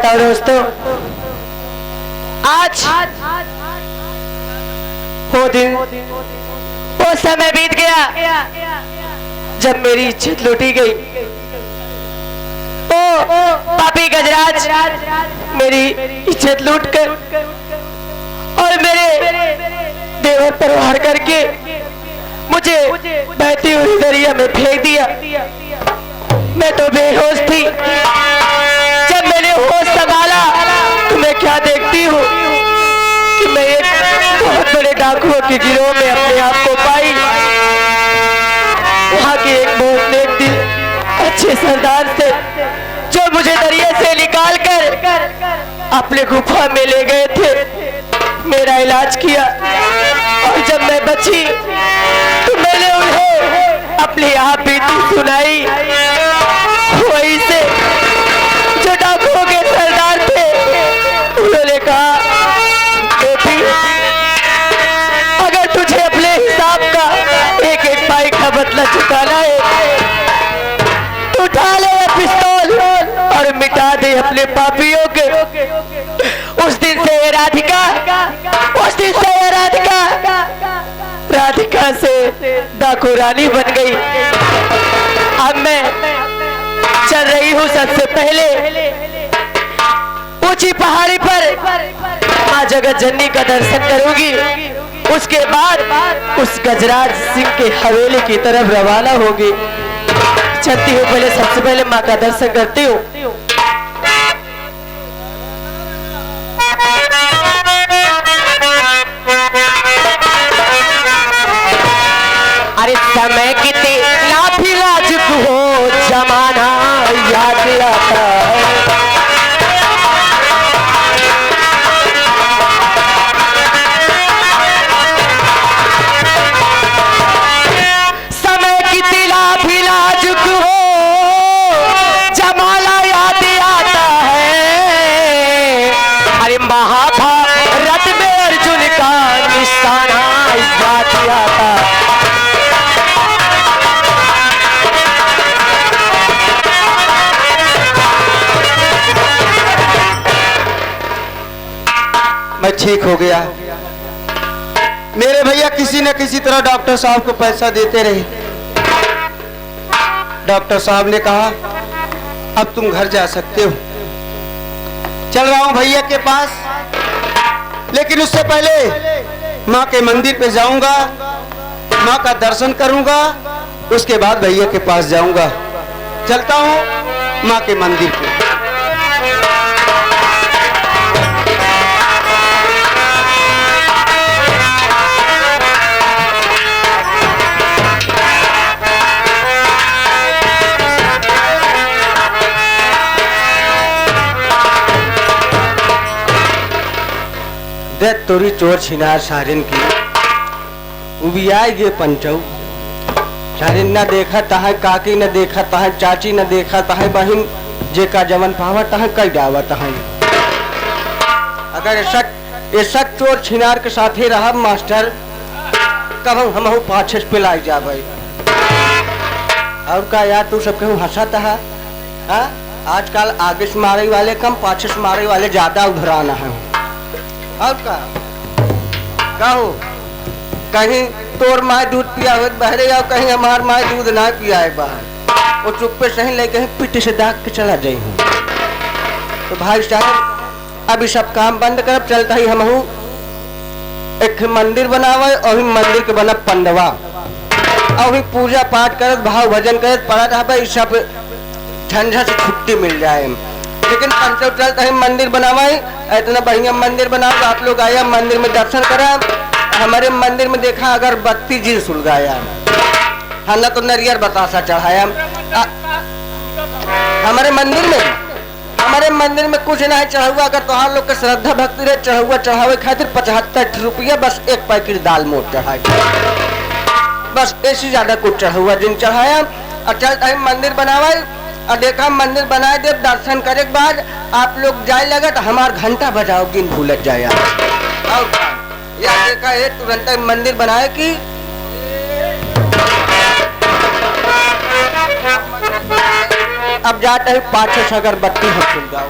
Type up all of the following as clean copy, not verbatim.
बताओ दोस्तों, आज वो दिन, वो समय बीत गया जब मेरी इज्जत लूटी गई। ओ पापी गजराज मेरी इज्जत लूट कर और मेरे देवर पर वार करके मुझे बहती हुई दरिया में फेंक दिया। मैं तो बेहोश थी। जब मैंने होश संभाला तो मैं क्या देखती हूँ कि मैं एक बहुत बड़े डाकुओं के गिरोह में अपने आप को पाई। वहाँ के एक बहुत नेक दिल अच्छे सरदार से जो मुझे दरिया से निकाल कर अपने गुफा में ले गए थे, मेरा इलाज किया। और जब मैं बची तो मैंने उन्हें अपनी आप बीती सुनाई। वहीं से जो डाकुओं के सरदार थे उन्होंने कहा, बेटी अगर तुझे अपने हिसाब का एक एक पाई का बदला चुकाना है तो उठा ले पिस्तौल और मिटा दे अपने पापियों के। उस दिन से ये राधिका, उस दिन से ये राधिका से डाकू रानी बन गई। अब मैं चल रही हूँ सबसे पहले ऊंची पहाड़ी पर माँ जगत जननी का दर्शन करूंगी। उसके बाद उस गजराज सिंह के हवेली की तरफ रवाना होगी। चलती हूँ, पहले सबसे पहले माँ का दर्शन करती हूँ। अरे समय कितने लाफी लाजुक हो, जमाना याद आता है। समय कितनी लाफी लाजुक हो, जमाना याद आता है। अरे महाभारत में अर्जुन का निशाना याद आता है। मैं ठीक हो गया। मेरे भैया किसी न किसी तरह डॉक्टर साहब को पैसा देते रहे। डॉक्टर साहब ने कहा अब तुम घर जा सकते हो। चल रहा हूं भैया के पास, लेकिन उससे पहले माँ के मंदिर पे जाऊंगा, माँ का दर्शन करूंगा, उसके बाद भैया के पास जाऊंगा। चलता हूं माँ के मंदिर पे। देख तोरी चोर छिनार सारिन की उबियाई गे पंचऊ। सारिन न देखा तहा काकी न देखा तहा चाची न देखा तहा बहिन जे का जमन पावा तहा कई डावा तहा। अगर ऐसा चोर छिनार के साथे रहा मास्टर कब हम पाछे पे लाई जाबे। और का यार तू सब कहूँ हंसा तहा। आजकल आगे से मारे वाले कम, पाछे से मारे वाले ज्यादा उधराना है। और का हो कहीं तोर माँ दूध पिया हुआ बहरे या कहीं हमार माँ दूध ना पिया है बाहर, वो चुप पे सही ले कहीं पिट से दाग के चला जाई हूँ। तो भाई साहब अभी सब काम बंद कर, चलता ही हम एक मंदिर बनावे और मंदिर के बना पंडवा और पूजा पाठ करत भाव भजन करत पड़ा रहा सब झंझट से छुट्टी मिल जाए। लेकिन पंचव चलता है मंदिर बनावाई, इतना बढ़िया मंदिर बनाओ। आप लोग आया मंदिर में दर्शन करा। हमारे मंदिर में देखा अगर बत्ती जी सुलगाया, हमने तो नरियर बतासा चढ़ाया। हमारे मंदिर में कुछ नहीं चढ़ावा। अगर तुहार लोग के श्रद्धा भक्ति रहे चढ़ावा चढ़ावे खातिर 75 रुपया बस एक पैकेट दाल मोट चढ़ाए, बस ऐसी ज्यादा कुछ चढ़ावा जिन चढ़ाया। और चलता है मंदिर बनावा और देखा मंदिर बनाए दे, दर्शन करे के बाद आप लोग जाए लगा तो हमार घंटा बजाओ गिन भूलत जाए। और या देखा है तुरंत मंदिर बनाए कि अब जाते है 5-6 अगरबत्ती हम सुलगाओ।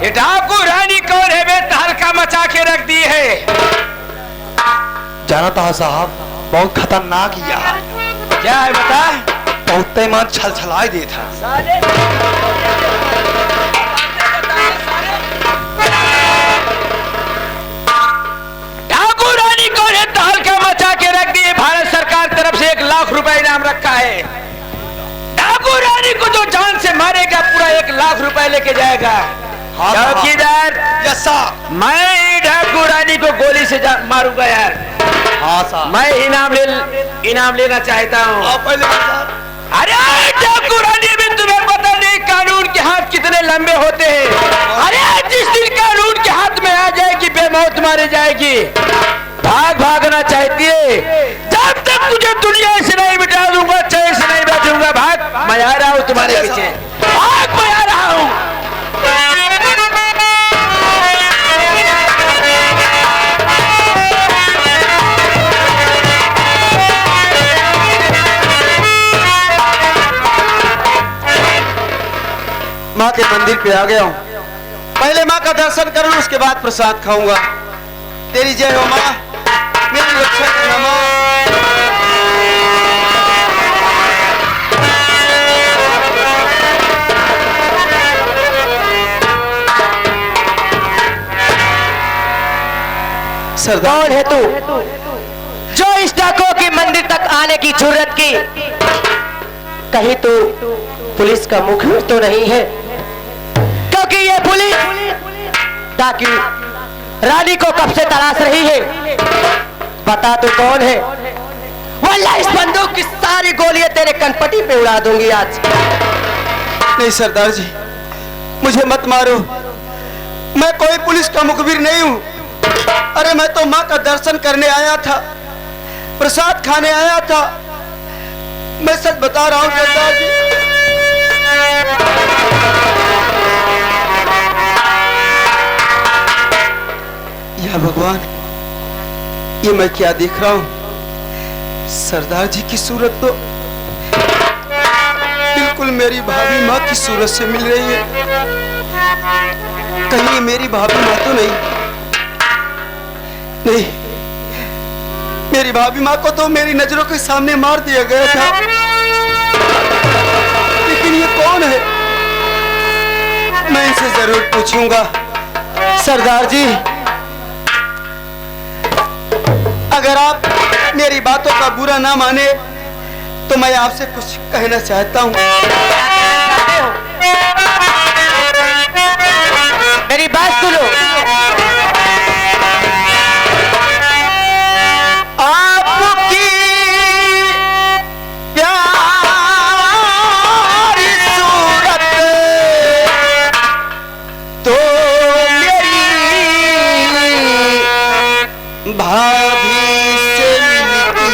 ये डाकू रानी कौन है बे? तहलका मचा के रख दी है। जानता है साहब, बहुत खतरनाक यार। क्या है बता? बहुत मन छल छलाई दे था। डाकू रानी कौन है? तहलका मचा के रख दी है। भारत सरकार तरफ से 1 लाख रुपए इनाम रखा है। डाकू रानी को जो जान से मारेगा पूरा 1 लाख रुपए लेके जाएगा। हाँ साहब। चौकीदार, यस साहब। मैं डाकू रानी को गोली से मारूंगा यार। हाँ साहब। मैं इनाम लेना चाहता हूँ। आप पहले बता। अरे डाकू रानी में तुम्हें पता नहीं कानून के हाथ कितने लंबे होते हैं। अरे जिस दिन कानून के हाथ में आ जाएगी बेमौत मारी जाएगी। भागना चाहती है। जब तक तुझे दुनिया से नहीं मिटा दूंगा, चैन से नहीं बैठूंगा। भाग, मैं आ रहा हूँ तुम्हारे पीछे। भाग, मैं आ रहा हूँ। माँ के मंदिर पे आ गया हूँ। पहले माँ का दर्शन कर लूं, उसके बाद प्रसाद खाऊंगा। तेरी जय हो माँ, मेरी रक्षा करना माँ। कौन है तू जो इस डाकुओं के मंदिर तक आने की जरूरत की? कहीं तू पुलिस का मुखबिर तो नहीं है? क्योंकि ये पुलिस डाकू रानी को कब से तलाश रही है। बता तू कौन है, वरना इस बंदूक की सारी गोलियां तेरे कनपटी पे उड़ा दूंगी आज। नहीं सरदार जी, मुझे मत मारो। मैं कोई पुलिस का मुखबिर नहीं हूँ। अरे मैं तो माँ का दर्शन करने आया था, प्रसाद खाने आया था। मैं सच बता रहा हूँ सरदार जी। या भगवान, ये मैं क्या देख रहा हूँ? सरदार जी की सूरत तो बिल्कुल मेरी भाभी माँ की सूरत से मिल रही है। कहीं मेरी भाभी माँ तो नहीं? नहीं, मेरी भाभी माँ को तो मेरी नजरों के सामने मार दिया गया था। लेकिन ये कौन है? मैं इनसे जरूर पूछूंगा। सरदार जी, अगर आप मेरी बातों का बुरा ना माने तो मैं आपसे कुछ कहना चाहता हूँ। मेरी बात सुनो। आपकी प्यारी सूरत तो मेरी भाभी से मिलती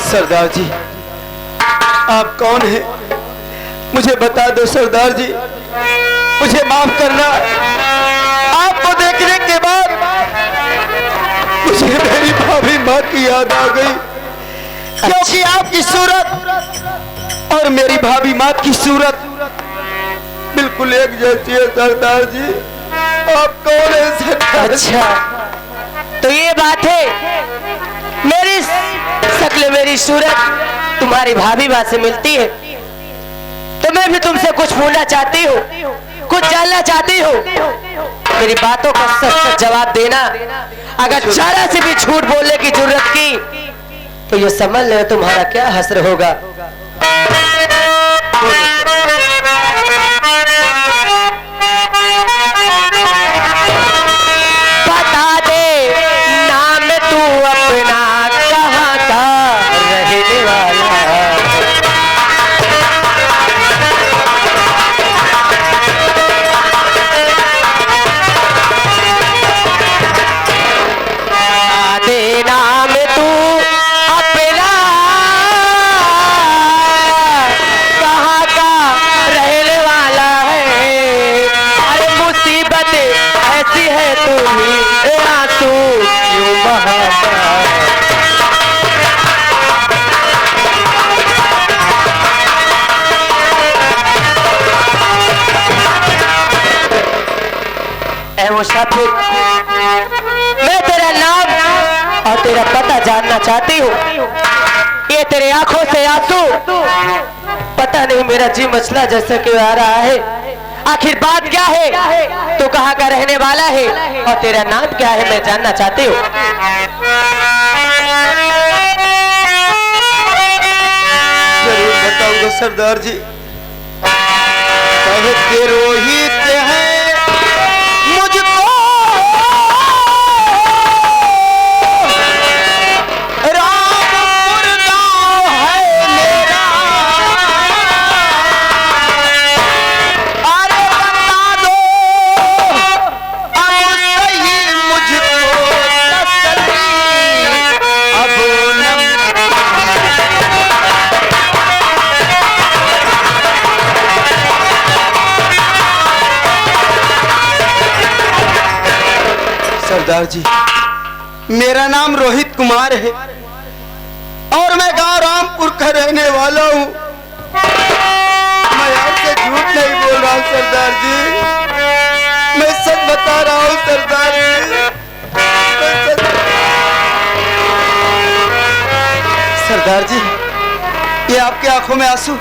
सरदार जी, आप कौन हैं? मुझे बता दो सरदार जी, मुझे माफ करना। आपको देखने के बाद मुझे मेरी भाभी माँ की याद आ गई, क्योंकि आपकी सूरत और मेरी भाभी माँ की सूरत बिल्कुल बिल्कुल एक जैसी है सरदार जी। आप कौन है सरदार? अच्छा तो ये बात है, मेरी शक्ल मेरी सूरत तुम्हारी भाभी बात से मिलती है, तो मैं भी तुमसे कुछ पूछना चाहती हूँ, कुछ जानना चाहती हूँ। मेरी बातों का सच सच जवाब देना। अगर जरा से भी झूठ बोलने की जरूरत की तो ये समझ ले तुम्हारा क्या हश्र होगा। बता दे नाम तू अपना, कहाँ का रहने वाला। बता दे नाम तू अपना, कहाँ का रहने वाला है। अरे मुसीबत ऐसी है तू ही आंसू क्यों बहाता। ऐ मुसाफिर, मैं तेरा नाम और तेरा पता जानना चाहती हूँ। ये तेरे आंखों से आंसू, पता नहीं मेरा जी मचला जैसा क्यों आ रहा है। आखिर बात क्या है, तू कहाँ का रहने वाला है और तेरा नाम क्या है, मैं जानना चाहती हूँ। जरूर बताऊंगा सरदार जी। कहते रोहित है मुझको रामपुर गांव है मेरा। अरे बता दो अब सही मुझको तसल्ली, अब न सरदार जी, मेरा नाम रोहित कुमार है और मैं गांव रामपुर का रहने वाला हूँ। मैं आपसे झूठ नहीं बोल रहा हूँ सरदार जी, मैं सच बता रहा हूँ सरदार जी। सरदार जी, ये आपकी आंखों में आंसू,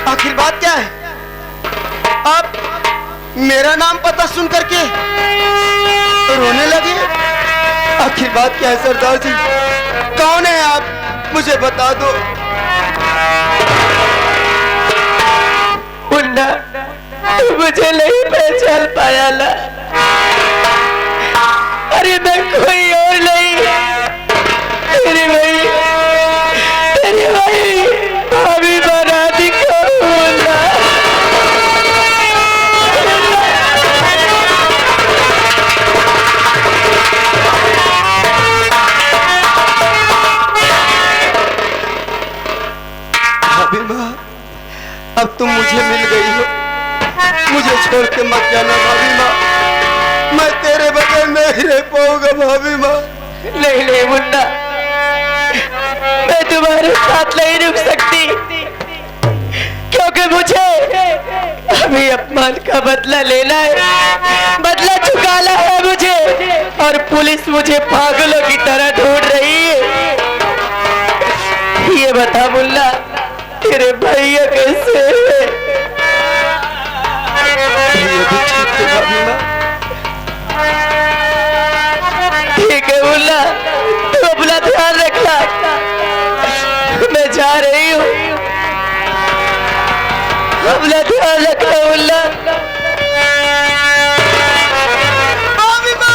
आखिर बात क्या है? आप मेरा नाम पता सुन करके रोने लगे, आखिर बात क्या है सरदार जी? कौन है आप, मुझे बता दो। मुन्ना, तू मुझे नहीं पहचान पाया ना? अरे मैं कोई और नहीं, तेरी भाई अभी बना दिखाऊं मुन्ना। भाभी माँ, अब तुम मुझे मिल गई हो, मुझे छोड़ के मत जाना भाभी माँ, मैं तेरे बगैर नहीं रह पाऊंगा भाभी माँ। नहीं नहीं मुन्ना, मैं तुम्हारे साथ नहीं रुक सकती, क्योंकि मुझे अभी अपमान का बदला लेना है, बदला चुकाना है मुझे, और पुलिस मुझे पागलों की तरह ढूंढ रही है। ये बता मुन्ना, तेरे भैया कैसे है? ये भी ठीक है भाभी माँ। ठीक है मुन्ना, तू अपना ध्यान रखना, मैं जा रही हूँ। अपना ध्यान रखना मुन्ना। भाभी माँ,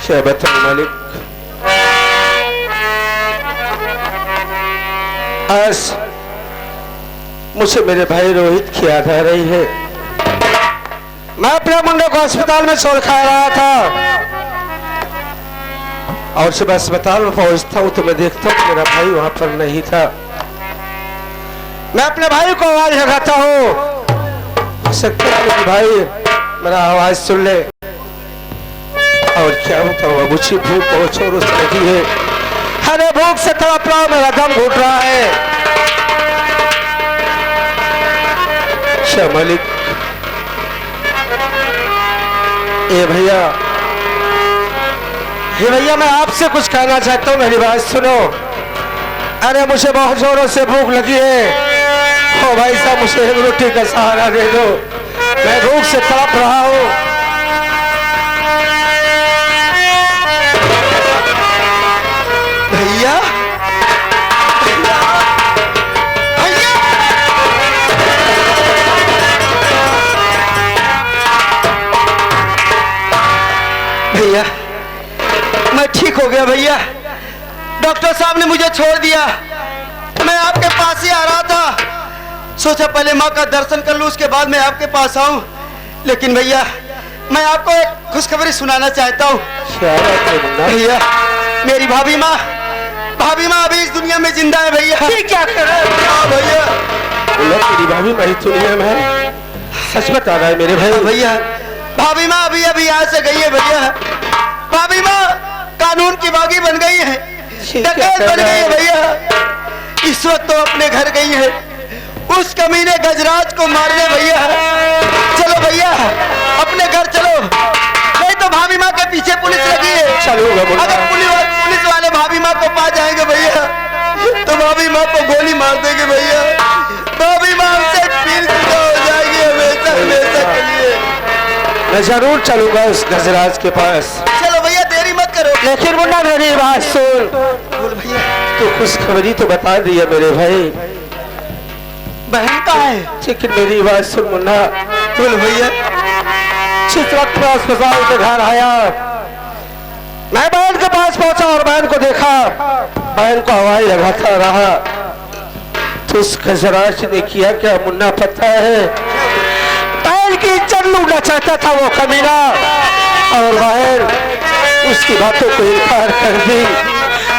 शहबत मालिक, आज मुझे मेरे भाई रोहित की याद आ रही है। मैं अपने मुंडे को अस्पताल में छोड़ खा रहा था और जब अस्पताल में पहुंचता हूँ तो मैं देखता हूँ मेरा भाई वहां पर नहीं था। मैं अपने भाई को आवाज लगाता हूँ, हो सकता है मेरे भाई मेरा आवाज सुन ले। और क्या बताऊँ, अब उसी भूख बहुत जोरों से लगी है। अरे भूख से तड़प रहा हूं, मेरा दम घुट रहा है। शाह मालिक, ए भैया, ये भैया मैं आपसे कुछ कहना चाहता हूँ, मेरी बात सुनो। अरे मुझे बहुत जोरों से भूख लगी है। ओ भाई साहब, मुझे एक रोटी का सहारा दे दो, मैं भूख से तड़प रहा हूँ। भैया भैया, मैं ठीक हो गया भैया। डॉक्टर साहब ने मुझे छोड़ दिया। मैं आपके पास ही आ रहा था, सोचा पहले माँ का दर्शन कर लूं, उसके बाद मैं आपके पास आऊं। लेकिन भैया, मैं आपको एक खुशखबरी सुनाना चाहता हूँ। भैया, मेरी भाभी माँ अभी इस दुनिया में जिंदा है भैया। क्या कर रहे हाँ भैया, मेरी भाभी मेरी दुनिया में सच बता रहा है मेरे भाई। भैया भाभी माँ अभी यहाँ से गई है भैया। भाभी माँ कानून की बागी बन गई है, डकैत बन गई है भैया। इस वक्त तो अपने घर गई है उस कमीने गजराज को मारने भैया। चलो भैया, अपने घर चलो, नहीं तो भाभी माँ के पीछे पुलिस लगी है। अगर पुलिस वाले भाभी माँ को पा जाएंगे भैया तो भाभी माँ को गोली मार देंगे भैया। भाभी माँ हमसे फिर जुदा हो जाएगी हमेशा हमेशा के लिए। मैं जरूर चलूंगा उस गजराज के पास। चलो भैया, देरी मत करो। लेकिन मुन्ना मेरी बात सुन, बोल भैया। तो खुशखबरी तो बता दी है मेरे भाई, बहन कहाँ है? लेकिन मेरी बात सुन मुन्ना। बोल भैया। जिस वक्त मैं अस्पताल के घर आया, मैं बहन के पास पहुंचा और बहन को देखा, बहन को आवाज लगाता रहा। तो उस गजराज ने किया क्या मुन्ना पता है? बहन की इज्जत लूटना चाहता था वो कमीना, और बहन उसकी बातों को इनकार कर दी।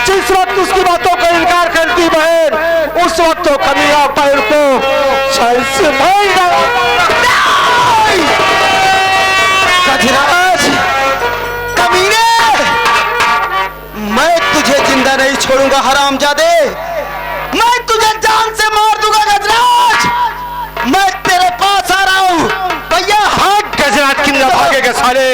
जिस वक्त उसकी बातों को इनकार करती बहन, उस वक्त तो कमीना बहन को शायद से मार डाला। गजराज, कमीने, मैं तुझे जिंदा नहीं छोड़ूंगा हरामजादे। मैं तुझे जान से मार दूंगा गजराज। मैं तेरे पास आ रहा हूँ भैया। हाँ गजराज, कितना भागेगा साले।